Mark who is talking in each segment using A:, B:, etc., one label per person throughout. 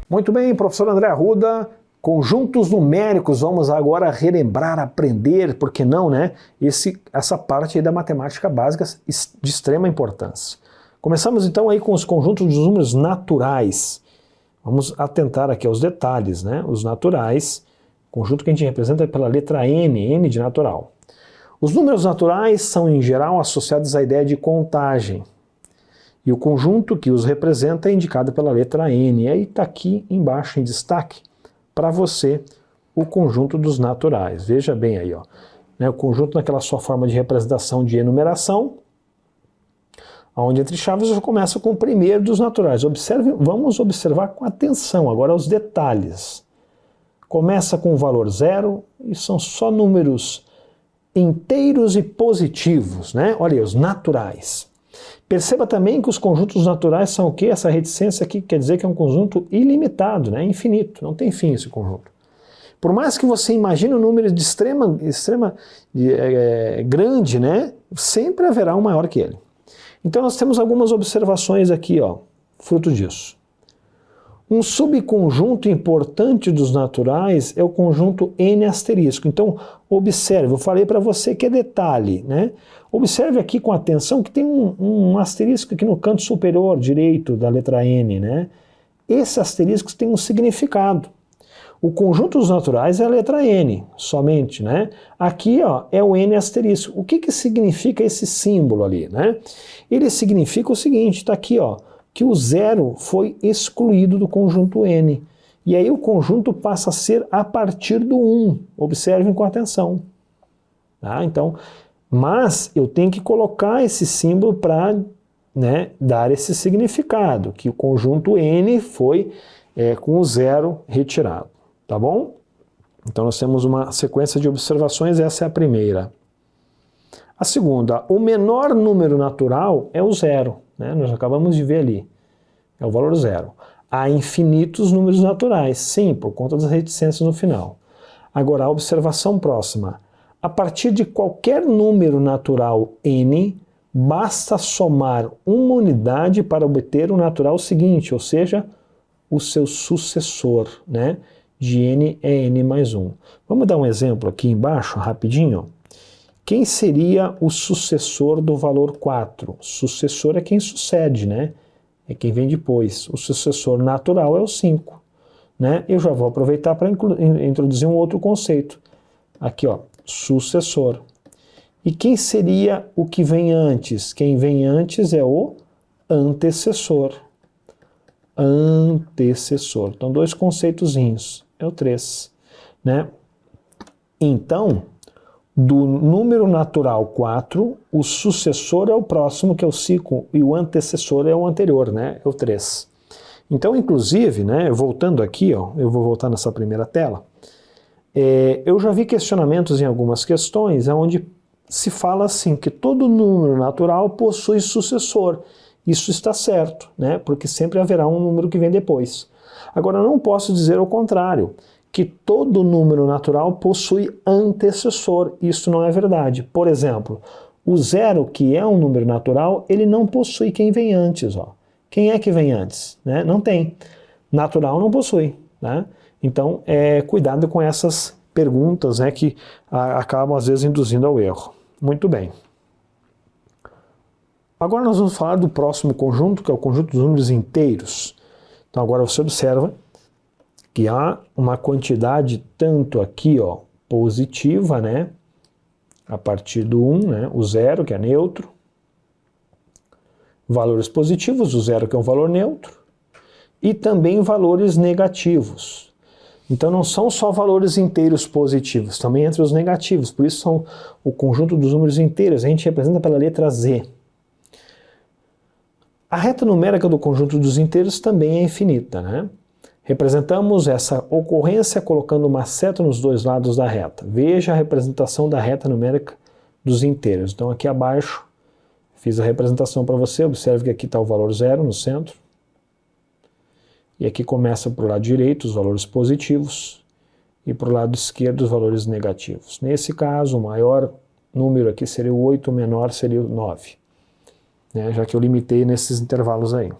A: Muito bem, professor André Arruda, conjuntos numéricos, vamos agora relembrar, aprender, por que não, né? Essa parte aí da matemática básica de extrema importância. Começamos então aí com os conjuntos dos números naturais. Vamos atentar aqui aos detalhes, né? Os naturais, conjunto que a gente representa pela letra N, N de natural. Os números naturais são, em geral, associados à ideia de contagem. E o conjunto que os representa é indicado pela letra N. E aí está aqui embaixo em destaque para você o conjunto dos naturais. Veja bem aí, ó, né, o conjunto naquela sua forma de representação de enumeração, onde entre chaves eu começo com o primeiro dos naturais. Vamos observar com atenção agora os detalhes. Começa com o valor 0 e são só números inteiros e positivos, né? Olha aí, os naturais. Perceba também que os conjuntos naturais são o quê? Essa reticência aqui quer dizer que é um conjunto ilimitado, né? Infinito, não tem fim esse conjunto. Por mais que você imagine um número de extrema grande, né? Sempre haverá um maior que ele. Então nós temos algumas observações aqui, ó, fruto disso. Um subconjunto importante dos naturais é o conjunto N asterisco. Então, observe, eu falei para você que é detalhe, né? Observe aqui com atenção que tem um asterisco aqui no canto superior direito da letra N, né? Esse asterisco tem um significado. O conjunto dos naturais é a letra N, somente, né? Aqui, ó, é o N asterisco. O que significa esse símbolo ali, né? Ele significa o seguinte, está aqui, ó, que o 0 foi excluído do conjunto N. E aí o conjunto passa a ser a partir do 1. Observem com atenção. Tá? Então, mas eu tenho que colocar esse símbolo para, né, dar esse significado, que o conjunto N foi com o 0 retirado. Tá bom? Então nós temos uma sequência de observações, essa é a primeira. A segunda, o menor número natural é o 0. Né? Nós acabamos de ver ali, é o valor 0. Há infinitos números naturais, sim, por conta das reticências no final. Agora, a observação próxima. A partir de qualquer número natural n, basta somar uma unidade para obter o natural seguinte, ou seja, o seu sucessor, né? De n é n mais 1. Vamos dar um exemplo aqui embaixo, rapidinho. Quem seria o sucessor do valor 4? Sucessor é quem sucede, né? É quem vem depois. O sucessor natural é o 5. Né? Eu já vou aproveitar para introduzir um outro conceito. Aqui, ó, sucessor. E quem seria o que vem antes? Quem vem antes é o antecessor. Antecessor. Então, dois conceitozinhos. É o 3. Né? Então, do número natural 4, o sucessor é o próximo, que é o 5, e o antecessor é o anterior, né? É o 3. Então, inclusive, né, voltando aqui, ó, eu vou voltar nessa primeira tela, eu já vi questionamentos em algumas questões onde se fala assim, que todo número natural possui sucessor. Isso está certo, né? Porque sempre haverá um número que vem depois. Agora, eu não posso dizer o contrário, que todo número natural possui antecessor. Isso não é verdade. Por exemplo, o 0, que é um número natural, ele não possui quem vem antes. Ó. Quem é que vem antes? Né? Não tem. Natural não possui. Né? Então, cuidado com essas perguntas, né, que acabam, às vezes, induzindo ao erro. Muito bem. Agora nós vamos falar do próximo conjunto, que é o conjunto dos números inteiros. Então, agora você observa que há uma quantidade tanto aqui, ó, positiva, né, a partir do 1, né, o 0, que é neutro, valores positivos, o 0, que é um valor neutro, e também valores negativos. Então não são só valores inteiros positivos, também entre os negativos, por isso são o conjunto dos números inteiros, a gente representa pela letra Z. A reta numérica do conjunto dos inteiros também é infinita, né? Representamos essa ocorrência colocando uma seta nos dois lados da reta. Veja a representação da reta numérica dos inteiros. Então aqui abaixo fiz a representação para você. Observe que aqui está o valor 0 no centro. E aqui começa para o lado direito os valores positivos e para o lado esquerdo os valores negativos. Nesse caso, o maior número aqui seria o 8, o menor seria o 9. Né, já que eu limitei nesses intervalos aí.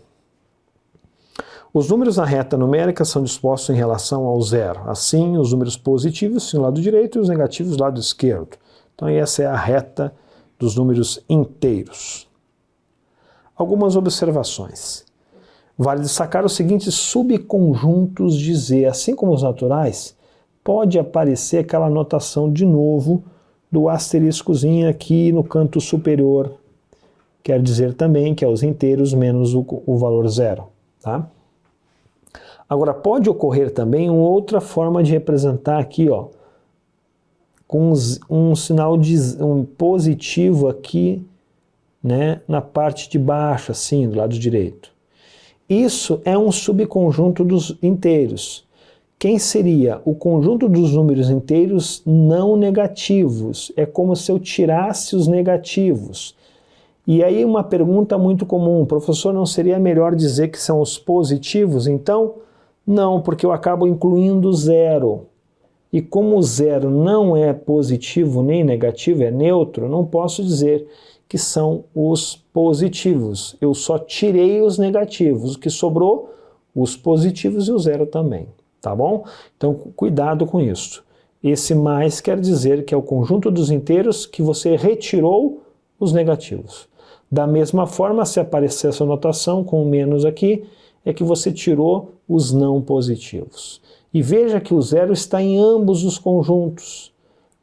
A: Os números na reta numérica são dispostos em relação ao zero. Assim, os números positivos no lado direito e os negativos no lado esquerdo. Então, essa é a reta dos números inteiros. Algumas observações. Vale destacar os seguintes subconjuntos de Z. Assim como os naturais, pode aparecer aquela notação de novo do asteriscozinho aqui no canto superior. Quer dizer também que é os inteiros menos o valor zero. Tá? Agora, pode ocorrer também uma outra forma de representar aqui, ó, com um sinal de um positivo aqui, né, na parte de baixo, assim, do lado direito. Isso é um subconjunto dos inteiros. Quem seria? O conjunto dos números inteiros não negativos. É como se eu tirasse os negativos. E aí uma pergunta muito comum, professor, não seria melhor dizer que são os positivos, então? Não, porque eu acabo incluindo zero. E como o zero não é positivo nem negativo, é neutro, não posso dizer que são os positivos. Eu só tirei os negativos. O que sobrou, os positivos e o zero também. Tá bom? Então, cuidado com isso. Esse mais quer dizer que é o conjunto dos inteiros que você retirou os negativos. Da mesma forma, se aparecer essa notação com menos aqui, é que você tirou os não positivos. E veja que o zero está em ambos os conjuntos,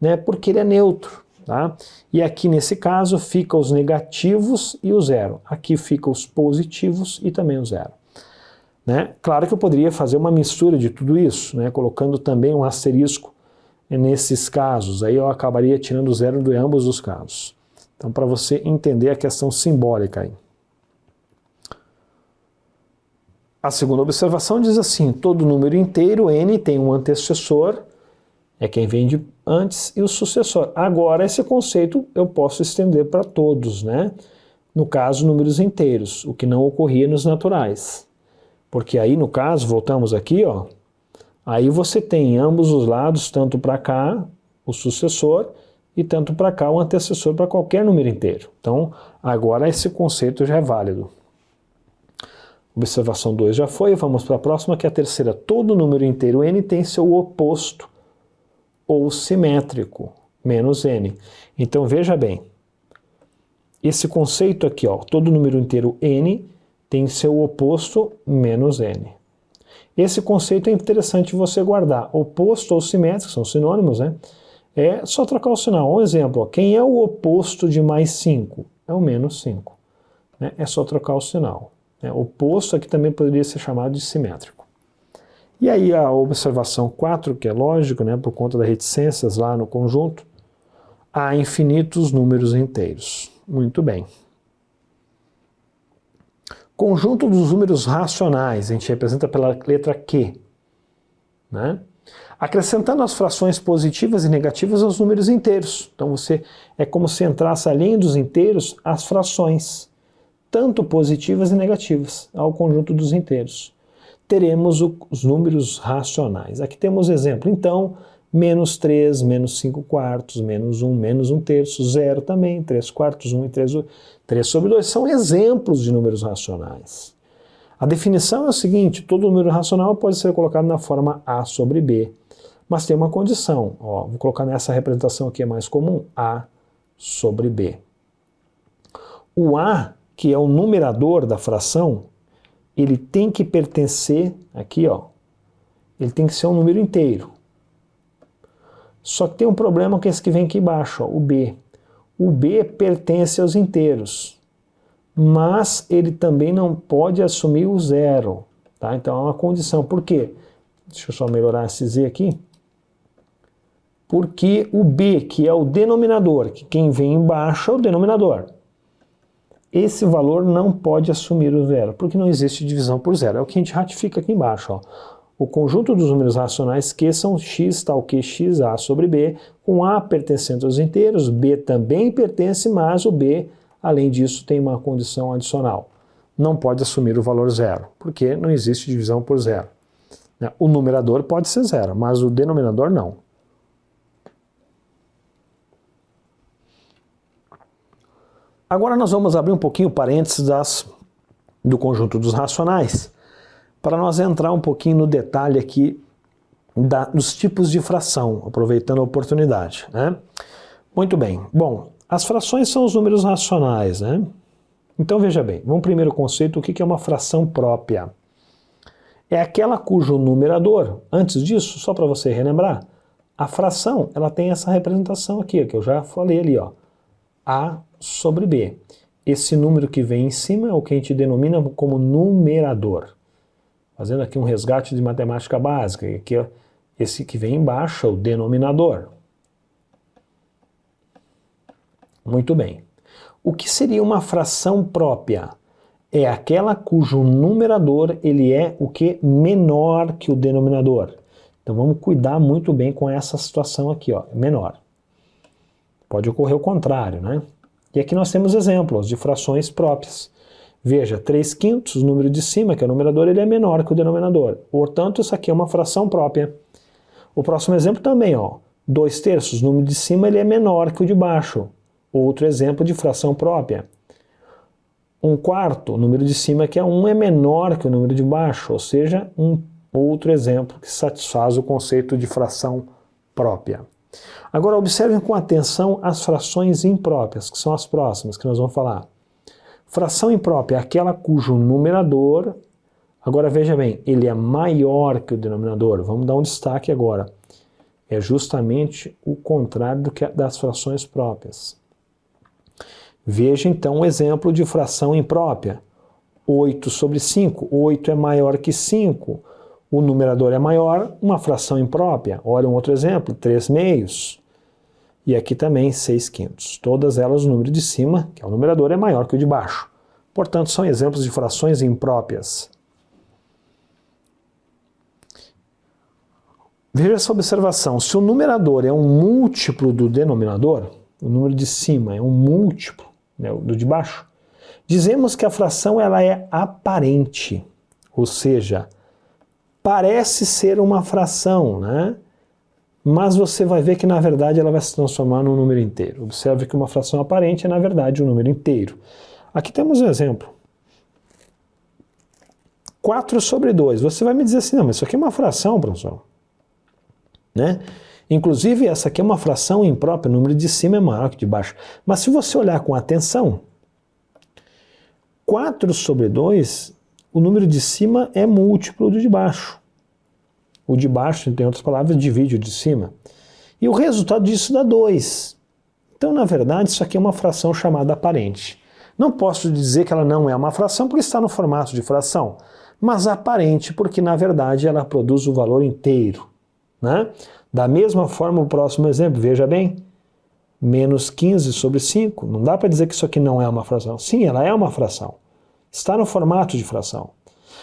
A: né, porque ele é neutro. Tá? E aqui nesse caso fica os negativos e o zero. Aqui fica os positivos e também o zero. Né? Claro que eu poderia fazer uma mistura de tudo isso, né, colocando também um asterisco nesses casos. Aí eu acabaria tirando o zero de ambos os casos. Então, para você entender a questão simbólica aí. A segunda observação diz assim, todo número inteiro, n, tem um antecessor, é quem vem de antes, e o sucessor. Agora, esse conceito eu posso estender para todos, né? No caso, números inteiros, o que não ocorria nos naturais. Porque aí, no caso, voltamos aqui, ó, aí você tem em ambos os lados, tanto para cá, o sucessor, e tanto para cá, o antecessor para qualquer número inteiro. Então, agora esse conceito já é válido. Observação 2 já foi, vamos para a próxima, que é a terceira. Todo número inteiro n tem seu oposto ou simétrico, menos n. Então veja bem, esse conceito aqui, ó, todo número inteiro n tem seu oposto menos n. Esse conceito é interessante você guardar. Oposto ou simétrico, são sinônimos, né? É só trocar o sinal. Um exemplo, ó, quem é o oposto de mais 5? É o menos 5. Né? É só trocar o sinal. Oposto aqui também poderia ser chamado de simétrico. E aí a observação 4, que é lógico, né, por conta das reticências lá no conjunto, há infinitos números inteiros. Muito bem. Conjunto dos números racionais, a gente representa pela letra Q. Né? Acrescentando as frações positivas e negativas aos números inteiros. Então é como se entrasse além dos inteiros as frações, tanto positivas e negativas, ao conjunto dos inteiros. Teremos os números racionais. Aqui temos exemplo. Então, menos 3, menos 5 quartos, menos 1, menos 1 terço, 0 também, 3 quartos, 1 e 3 sobre 2. São exemplos de números racionais. A definição é o seguinte, todo número racional pode ser colocado na forma A sobre B. Mas tem uma condição. Ó, vou colocar nessa representação aqui, é mais comum, A sobre B. O A, que é o numerador da fração, ele tem que pertencer, aqui ó, ele tem que ser um número inteiro. Só que tem um problema com esse que vem aqui embaixo, ó, o B. O B pertence aos inteiros, mas ele também não pode assumir o zero. Tá? Então é uma condição. Por quê? Deixa eu só melhorar esse Z aqui. Porque o B, que é o denominador, que quem vem embaixo é o denominador. Esse valor não pode assumir o zero, porque não existe divisão por zero. É o que a gente ratifica aqui embaixo. Ó. O conjunto dos números racionais Q são x tal que x A sobre B, com A pertencendo aos inteiros, B também pertence, mas o B, além disso, tem uma condição adicional. Não pode assumir o valor zero, porque não existe divisão por zero. O numerador pode ser zero, mas o denominador não. Agora nós vamos abrir um pouquinho o parênteses do conjunto dos racionais, para nós entrar um pouquinho no detalhe aqui dos tipos de fração, aproveitando a oportunidade, né? Muito bem. Bom, as frações são os números racionais, né? Então veja bem, vamos primeiro conceito, o que é uma fração própria? É aquela cujo numerador, antes disso, só para você relembrar, a fração, ela tem essa representação aqui, que eu já falei ali, ó, A sobre B. Esse número que vem em cima é o que a gente denomina como numerador. Fazendo aqui um resgate de matemática básica, que esse que vem embaixo é o denominador. Muito bem. O que seria uma fração própria? É aquela cujo numerador ele é o que? Menor que o denominador. Então vamos cuidar muito bem com essa situação aqui, ó, menor. Pode ocorrer o contrário, né? E aqui nós temos exemplos de frações próprias. Veja, 3/5, o número de cima, que é o numerador, ele é menor que o denominador. Portanto, isso aqui é uma fração própria. O próximo exemplo também, ó, 2/3, o número de cima ele é menor que o de baixo. Outro exemplo de fração própria. 1/4, o número de cima, que é 1, é menor que o número de baixo, ou seja, um outro exemplo que satisfaz o conceito de fração própria. Agora observem com atenção as frações impróprias, que são as próximas que nós vamos falar. Fração imprópria é aquela cujo numerador, agora veja bem, ele é maior que o denominador. Vamos dar um destaque agora. É justamente o contrário das frações próprias. Veja então um exemplo de fração imprópria. 8/5. 8 é maior que 5. O numerador é maior, uma fração imprópria. Olha um outro exemplo, 3/2. E aqui também 6/5. Todas elas o número de cima, que é o numerador, é maior que o de baixo. Portanto, são exemplos de frações impróprias. Veja essa observação. Se o numerador é um múltiplo do denominador, o número de cima é um múltiplo, né, do de baixo, dizemos que a fração ela é aparente. Ou seja, parece ser uma fração, né? Mas você vai ver que na verdade ela vai se transformar num número inteiro. Observe que uma fração aparente é na verdade um número inteiro. Aqui temos um exemplo. 4/2. Você vai me dizer assim, não, mas isso aqui é uma fração, professor. Né? Inclusive essa aqui é uma fração imprópria, o número de cima é maior que o de baixo. Mas se você olhar com atenção, 4/2, o número de cima é múltiplo do de baixo. O de baixo, em outras palavras, divide o de cima. E o resultado disso dá 2. Então, na verdade, isso aqui é uma fração chamada aparente. Não posso dizer que ela não é uma fração porque está no formato de fração, mas aparente porque, na verdade, ela produz o valor inteiro. Né? Da mesma forma, o próximo exemplo, veja bem, -15/5. Não dá para dizer que isso aqui não é uma fração. Sim, ela é uma fração. Está no formato de fração.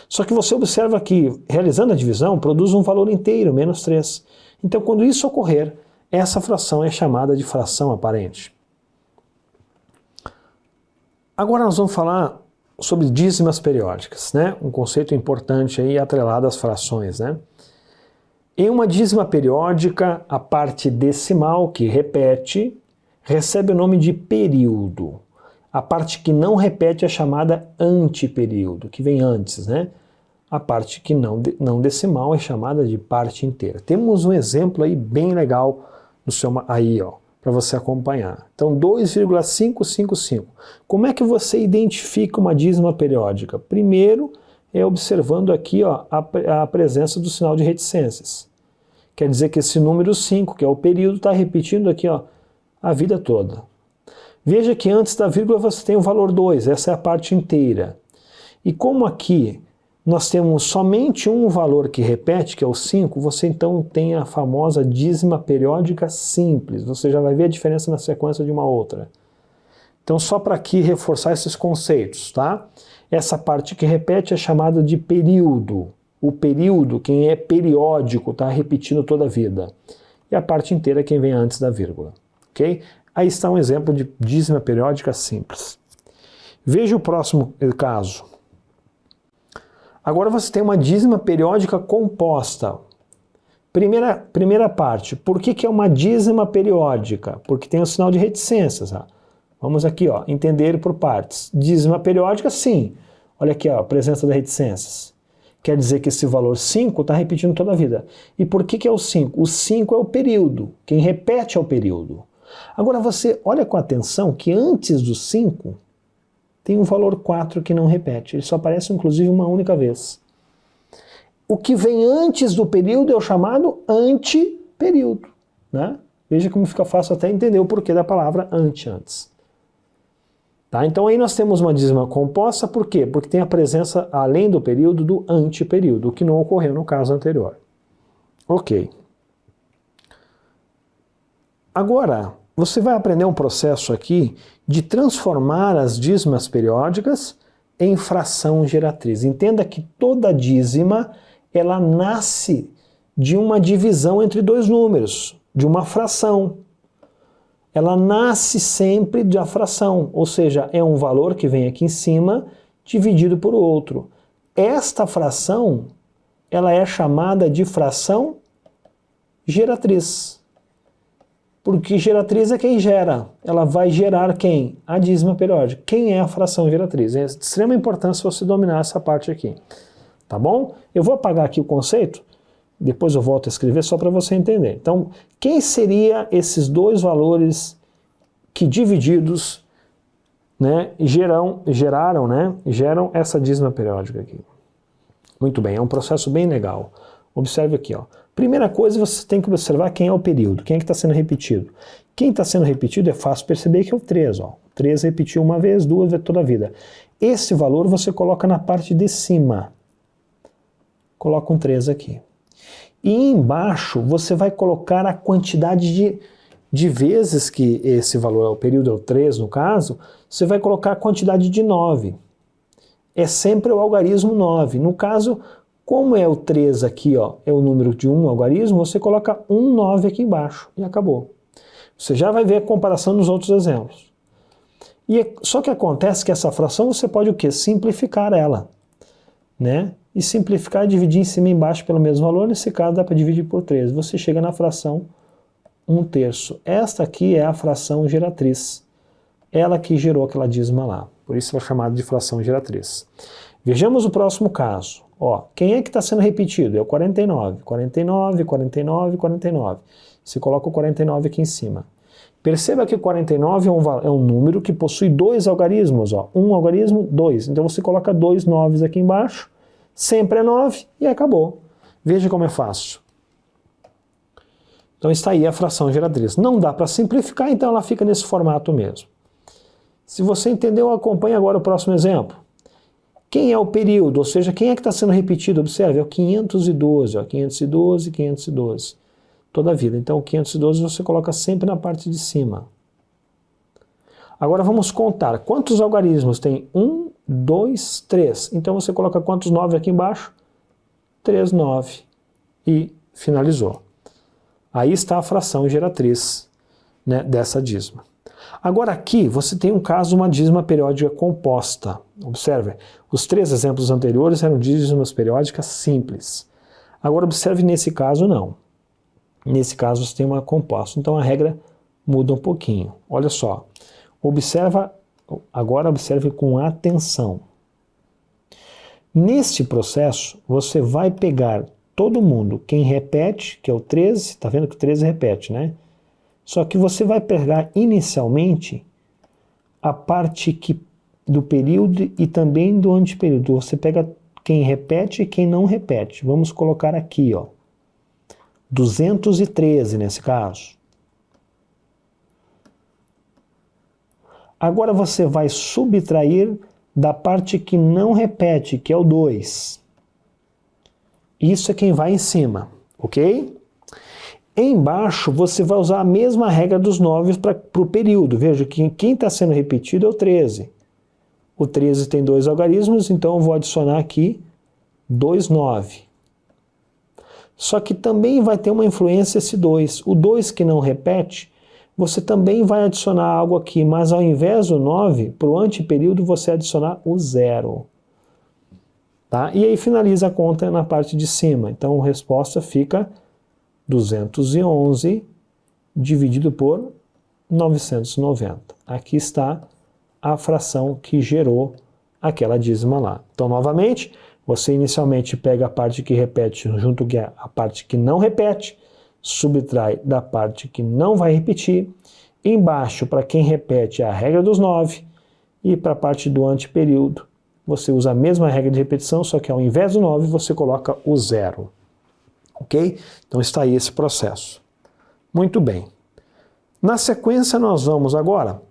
A: Só que você observa que, realizando a divisão, produz um valor inteiro, -3. Então, quando isso ocorrer, essa fração é chamada de fração aparente. Agora nós vamos falar sobre dízimas periódicas, né? Um conceito importante aí atrelado às frações, né? Em uma dízima periódica, a parte decimal, que repete, recebe o nome de período. A parte que não repete é chamada antiperíodo, que vem antes, né? A parte que não decimal é chamada de parte inteira. Temos um exemplo aí bem legal no seu aí, ó, para você acompanhar. Então, 2,555. Como é que você identifica uma dízima periódica? Primeiro, é observando aqui, ó, a presença do sinal de reticências. Quer dizer que esse número 5, que é o período, está repetindo aqui, ó, a vida toda. Veja que antes da vírgula você tem o valor 2, essa é a parte inteira. E como aqui nós temos somente um valor que repete, que é o 5, você então tem a famosa dízima periódica simples. Você já vai ver a diferença na sequência de uma outra. Então, só para aqui reforçar esses conceitos, tá? Essa parte que repete é chamada de período. O período, quem é periódico, está repetindo toda a vida. E a parte inteira é quem vem antes da vírgula. Ok? Aí está um exemplo de dízima periódica simples. Veja o próximo caso. Agora você tem uma dízima periódica composta. Primeira parte, por que é uma dízima periódica? Porque tem o sinal de reticências. Ó. Vamos aqui, ó, entender por partes. Dízima periódica, sim. Olha aqui, ó, a presença das reticências. Quer dizer que esse valor 5 está repetindo toda a vida. E por que é o 5? O 5 é o período. Quem repete é o período. Agora você olha com atenção que antes do 5 tem um valor 4 que não repete. Ele só aparece inclusive uma única vez. O que vem antes do período é o chamado anteperíodo, né? Veja como fica fácil até entender o porquê da palavra antes. Tá? Então aí nós temos uma dízima composta, por quê? Porque tem a presença, além do período, do anteperíodo, o que não ocorreu no caso anterior. Ok. Agora, você vai aprender um processo aqui de transformar as dízimas periódicas em fração geratriz. Entenda que toda dízima, ela nasce de uma divisão entre dois números, de uma fração. Ela nasce sempre da fração, ou seja, é um valor que vem aqui em cima dividido por outro. Esta fração, ela é chamada de fração geratriz. Porque geratriz é quem gera. Ela vai gerar quem? A dízima periódica. Quem é a fração geratriz? É de extrema importância você dominar essa parte aqui. Tá bom? Eu vou apagar aqui o conceito, depois eu volto a escrever só para você entender. Então, quem seria esses dois valores que divididos, né, geram essa dízima periódica aqui? Muito bem, é um processo bem legal. Observe aqui, ó. Primeira coisa, você tem que observar quem é o período, quem é que está sendo repetido. Quem está sendo repetido é fácil perceber que é o 3. Ó. O 3 repetiu uma vez, duas vezes toda a vida. Esse valor você coloca na parte de cima. Coloca um 3 aqui. E embaixo você vai colocar a quantidade de vezes que esse valor, o período é o 3 no caso, você vai colocar a quantidade de 9. É sempre o algarismo 9. No caso, como é o 3 aqui, ó, é o número de um algarismo, você coloca 9 aqui embaixo e acabou. Você já vai ver a comparação nos outros exemplos. Só que acontece que essa fração você pode o quê? Simplificar ela, né? E simplificar, dividir em cima e embaixo pelo mesmo valor, nesse caso dá para dividir por 3. Você chega na fração 1/3. Esta aqui é a fração geratriz. Ela que gerou aquela dízima lá. Por isso é chamada de fração geratriz. Vejamos o próximo caso. Ó, quem é que está sendo repetido? É o 49. 49, 49, 49. Você coloca o 49 aqui em cima. Perceba que o 49 é um número que possui dois algarismos. Ó. Um algarismo, 2. Então você coloca 2 9s aqui embaixo. Sempre é 9 e acabou. Veja como é fácil. Então está aí a fração geratriz. Não dá para simplificar, então ela fica nesse formato mesmo. Se você entendeu, acompanhe agora o próximo exemplo. Quem é o período? Ou seja, quem é que está sendo repetido? Observe, é o 512. Ó, 512, 512. Toda a vida. Então o 512 você coloca sempre na parte de cima. Agora vamos contar. Quantos algarismos tem? 1, 2, 3. Então você coloca quantos 9 aqui embaixo? 3, 9. E finalizou. Aí está a fração geratriz, né, dessa dízima. Agora aqui você tem um caso, uma dízima periódica composta. Observe, os 3 exemplos anteriores eram dízimas periódicas simples. Agora observe nesse caso não. Nesse caso você tem uma composta, então a regra muda um pouquinho. Olha só, agora observe com atenção. Neste processo você vai pegar todo mundo, quem repete, que é o 13, está vendo que o 13 repete, né? Só que você vai pegar inicialmente a parte do período e também do anteperíodo. Você pega quem repete e quem não repete. Vamos colocar aqui, ó, 213 nesse caso. Agora você vai subtrair da parte que não repete, que é o 2. Isso é quem vai em cima, ok? Embaixo você vai usar a mesma regra dos 9 para o período. Veja que quem está sendo repetido é o 13. O 13 tem 2 algarismos, então eu vou adicionar aqui 2, 9. Só que também vai ter uma influência esse 2. O 2 que não repete, você também vai adicionar algo aqui, mas ao invés do 9, para o anteperíodo você adicionar o 0. Tá? E aí finaliza a conta na parte de cima. Então a resposta fica 211 dividido por 990. Aqui está a fração que gerou aquela dízima lá. Então, novamente, Você inicialmente pega a parte que repete junto com a parte que não repete, subtrai da parte que não vai repetir. Embaixo, para quem repete, é a regra dos 9. E para a parte do anteperíodo, você usa a mesma regra de repetição, só que ao invés do 9, você coloca o 0. Ok? Então está aí esse processo. Muito bem. Na sequência, nós vamos agora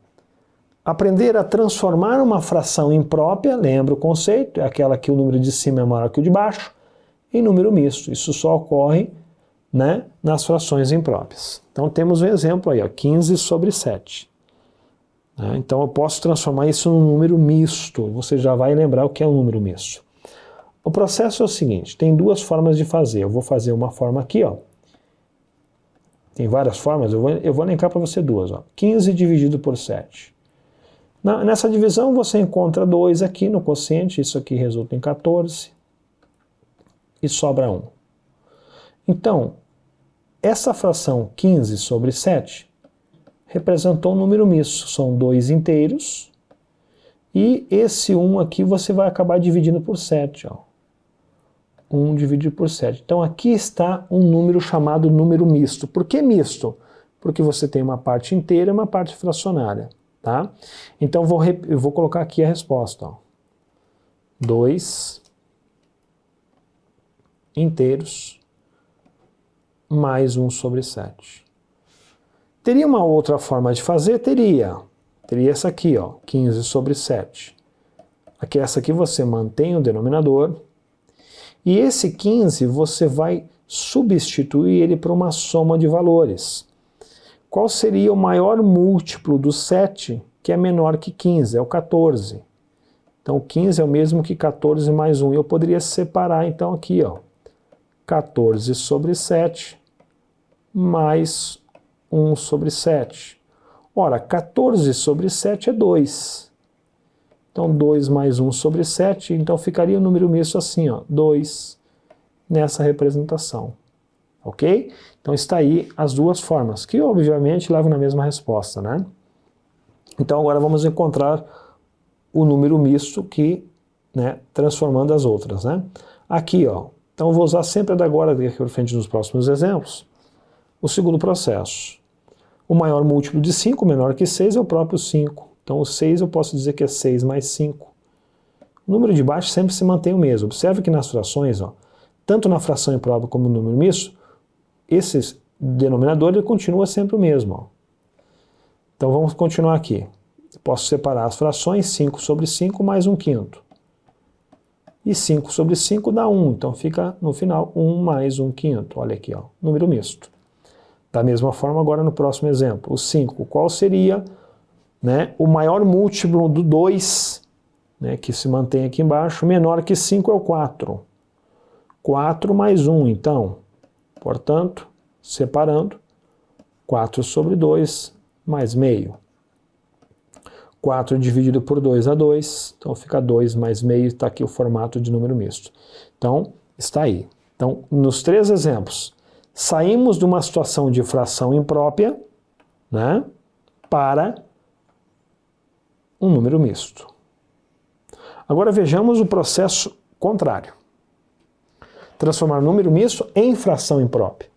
A: aprender a transformar uma fração imprópria, lembra o conceito, é aquela que o número de cima é maior que o de baixo, em número misto. Isso só ocorre, né, nas frações impróprias. Então temos um exemplo aí, ó, 15 sobre 7. Então eu posso transformar isso num número misto. Você já vai lembrar o que é um número misto. O processo é o seguinte, tem duas formas de fazer. Eu vou fazer uma forma aqui, ó. Tem várias formas, eu vou elencar para você duas, ó. 15 dividido por 7. Nessa divisão você encontra 2 aqui no quociente, isso aqui resulta em 14, e sobra 1. Então, essa fração 15 sobre 7 representou um número misto, são 2 inteiros, e esse 1 aqui você vai acabar dividindo por 7, ó. 1 dividido por 7. Então aqui está um número chamado número misto. Por que misto? Porque você tem uma parte inteira e uma parte fracionária. Tá? Então eu vou colocar aqui a resposta. Ó. 2 inteiros mais 1 sobre 7. Teria uma outra forma de fazer? Teria essa aqui, ó, 15 sobre 7. Aqui, essa aqui você mantém o denominador. E esse 15 você vai substituir ele por uma soma de valores. Qual seria o maior múltiplo do 7 que é menor que 15? É o 14. Então, 15 é o mesmo que 14 mais 1. Eu poderia separar, então, aqui, ó, 14 sobre 7 mais 1 sobre 7. Ora, 14 sobre 7 é 2. Então, 2 mais 1 sobre 7, então ficaria o número misto assim, ó, 2 nessa representação. Ok? Então está aí as duas formas, que obviamente levam na mesma resposta, né? Então agora vamos encontrar o número misto que, né, transformando as outras, né? Aqui, ó, então eu vou usar sempre a da agora, daqui para frente nos próximos exemplos, o segundo processo. O maior múltiplo de 5, menor que 6, é o próprio 5. Então o 6 eu posso dizer que é 6 mais 5. O número de baixo sempre se mantém o mesmo. Observe que nas frações, ó, tanto na fração imprópria como no número misto, esse denominador ele continua sempre o mesmo. Ó. Então vamos continuar aqui. Posso separar as frações, 5 sobre 5 mais 1/5. E 5 sobre 5 dá 1, então fica no final 1 mais 1/5. Olha aqui, ó, número misto. Da mesma forma agora no próximo exemplo. O 5, qual seria, né, o maior múltiplo do 2, né, que se mantém aqui embaixo, menor que 5 é o 4. 4 mais 1, então, portanto, separando, 4 sobre 2 mais meio. 4 dividido por 2 é 2, então fica 2 mais meio, está aqui o formato de número misto. Então, está aí. Então, nos 3 exemplos, saímos de uma situação de fração imprópria, né, para um número misto. Agora vejamos o processo contrário. Transformar número misto em fração imprópria.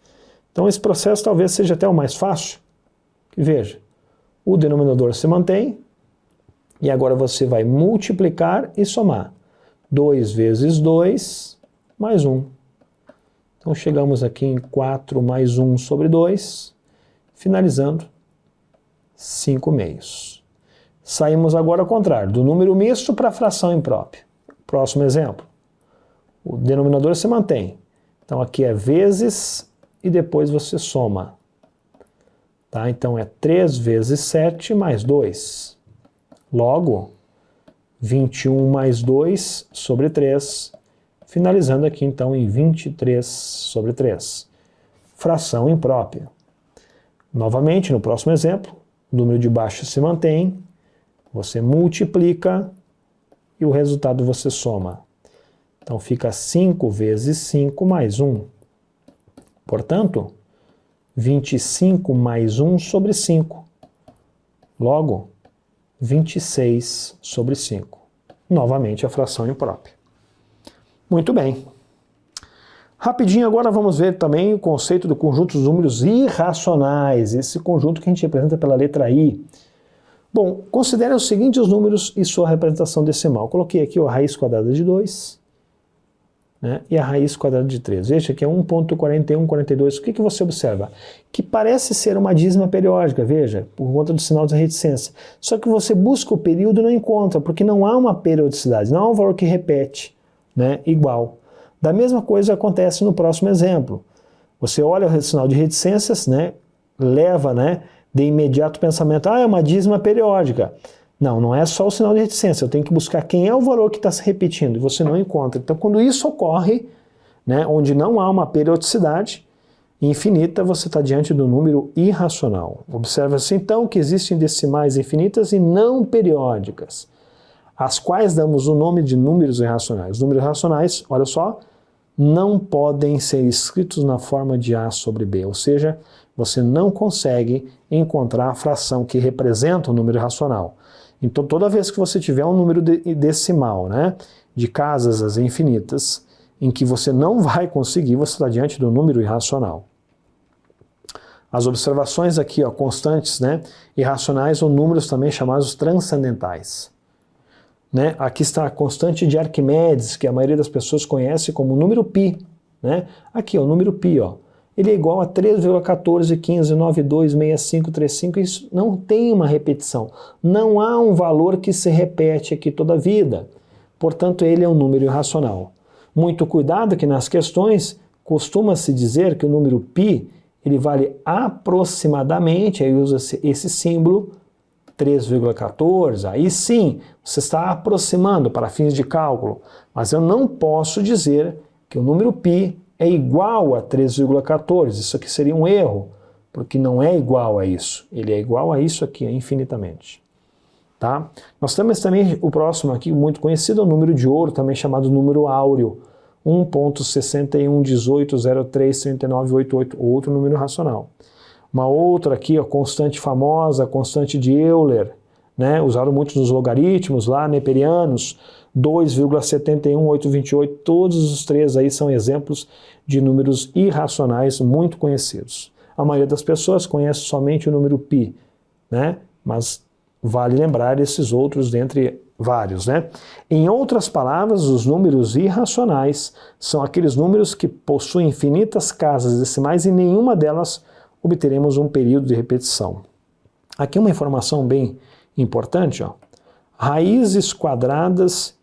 A: Então esse processo talvez seja até o mais fácil. Veja, o denominador se mantém, e agora você vai multiplicar e somar. 2 vezes 2 mais 1. Então chegamos aqui em 4 mais 1 sobre 2, finalizando 5 meios. Saímos agora ao contrário, do número misto para a fração imprópria. Próximo exemplo. O denominador se mantém. Então aqui é vezes e depois você soma. Tá? Então é 3 vezes 7 mais 2. Logo, 21 mais 2 sobre 3. Finalizando aqui então em 23 sobre 3. Fração imprópria. Novamente, no próximo exemplo, o número de baixo se mantém. Você multiplica e o resultado você soma. Então fica 5 vezes 5 mais 1. Portanto, 25 mais 1 sobre 5. Logo, 26 sobre 5. Novamente a fração imprópria. Muito bem. Rapidinho agora vamos ver também o conceito do conjunto dos números irracionais, esse conjunto que a gente representa pela letra I. Bom, considere os seguintes números e sua representação decimal. Coloquei aqui a raiz quadrada de 2, né, e a raiz quadrada de 3. Veja que é 1.4142. O que você observa? Que parece ser uma dízima periódica, veja, por conta do sinal de reticência. Só que você busca o período e não encontra, porque não há uma periodicidade, não há um valor que repete, né, igual. Da mesma coisa acontece no próximo exemplo. Você olha o sinal de reticências, né, leva, né, de imediato o pensamento, é uma dízima periódica. Não, não é só o sinal de reticência, eu tenho que buscar quem é o valor que está se repetindo, e você não encontra. Então, quando isso ocorre, né, onde não há uma periodicidade infinita, você está diante do número irracional. Observa-se então que existem decimais infinitas e não periódicas, às quais damos o nome de números irracionais. Os números irracionais, olha só, não podem ser escritos na forma de A sobre B, ou seja, você não consegue encontrar a fração que representa o número irracional. Então, toda vez que você tiver um número decimal, né, de casas infinitas, em que você não vai conseguir, você está diante do número irracional. As observações aqui, ó, constantes, né, irracionais, ou números também chamados transcendentais. Né? Aqui está a constante de Arquimedes, que a maioria das pessoas conhece como número π. Né? Aqui, ó, o número π, ó, ele é igual a 3,1415926535. Isso não tem uma repetição. Não há um valor que se repete aqui toda a vida. Portanto, ele é um número irracional. Muito cuidado que nas questões costuma-se dizer que o número π ele vale aproximadamente, aí usa esse símbolo, 3,14, aí sim, você está aproximando para fins de cálculo, mas eu não posso dizer que o número π é igual a 3,14, isso aqui seria um erro, porque não é igual a isso, ele é igual a isso aqui, infinitamente. Tá? Nós temos também o próximo aqui, muito conhecido, o número de ouro, também chamado número áureo, 1.6118033988, outro número racional. Uma outra aqui, a constante famosa, a constante de Euler, né? Usaram muito nos logaritmos lá, neperianos, 2,71828, todos os três aí são exemplos de números irracionais muito conhecidos. A maioria das pessoas conhece somente o número π, né? Mas vale lembrar esses outros dentre vários, né? Em outras palavras, os números irracionais são aqueles números que possuem infinitas casas decimais e nenhuma delas obteremos um período de repetição. Aqui uma informação bem importante, ó. Raízes quadradas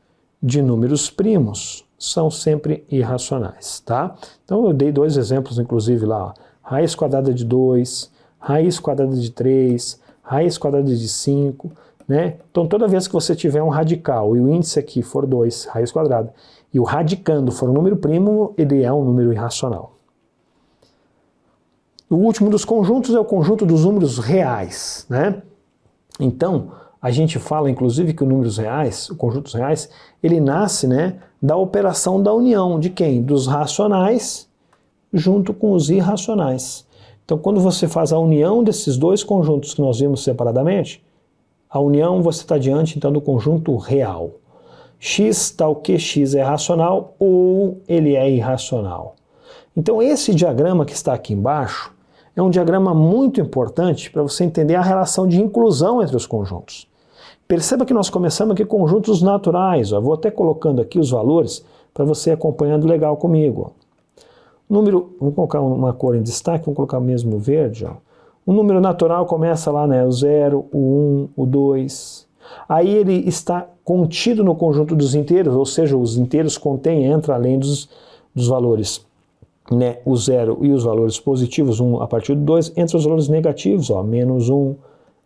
A: de números primos são sempre irracionais, tá? Então eu dei dois exemplos, inclusive lá, ó. Raiz quadrada de 2, raiz quadrada de 3, raiz quadrada de 5, né? Então toda vez que você tiver um radical e o índice aqui for 2, raiz quadrada, e o radicando for um número primo, ele é um número irracional. O último dos conjuntos é o conjunto dos números reais, né? Então, a gente fala, inclusive, que os números reais, os conjuntos reais, ele nasce, né, da operação da união de quem? Dos racionais junto com os irracionais. Então, quando você faz a união desses dois conjuntos que nós vimos separadamente, a união você está diante, então, do conjunto real. X tal que X é racional ou ele é irracional. Então, esse diagrama que está aqui embaixo é um diagrama muito importante para você entender a relação de inclusão entre os conjuntos. Perceba que nós começamos aqui com conjuntos naturais. Ó. Vou até colocando aqui os valores para você ir acompanhando legal comigo. Ó. Número, vamos colocar uma cor em destaque, vamos colocar mesmo verde. Ó. O número natural começa lá, né, o 0, o 1, o 2. Aí ele está contido no conjunto dos inteiros, ou seja, os inteiros contêm, entra além dos valores, né, o 0 e os valores positivos, 1 a partir do 2, entre os valores negativos, ó, menos 1,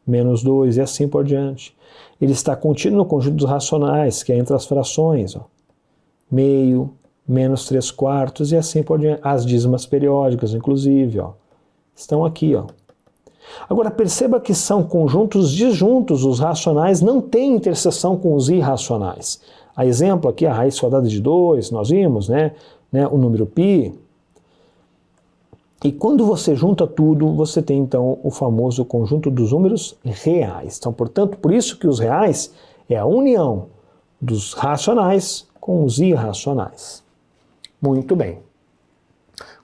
A: menos 2 e assim por diante. Ele está contido no conjunto dos racionais, que é entre as frações, ó, meio, menos 3/4 e assim por diante. As dízimas periódicas, inclusive, ó, estão aqui. Ó. Agora, perceba que são conjuntos disjuntos, os racionais não têm interseção com os irracionais. A exemplo aqui, a raiz quadrada de 2, nós vimos, né, o número π. E quando você junta tudo, você tem então o famoso conjunto dos números reais. Então, portanto, por isso que os reais é a união dos racionais com os irracionais. Muito bem.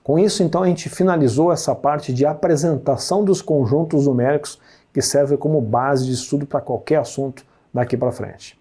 A: Com isso, então, a gente finalizou essa parte de apresentação dos conjuntos numéricos que serve como base de estudo para qualquer assunto daqui para frente.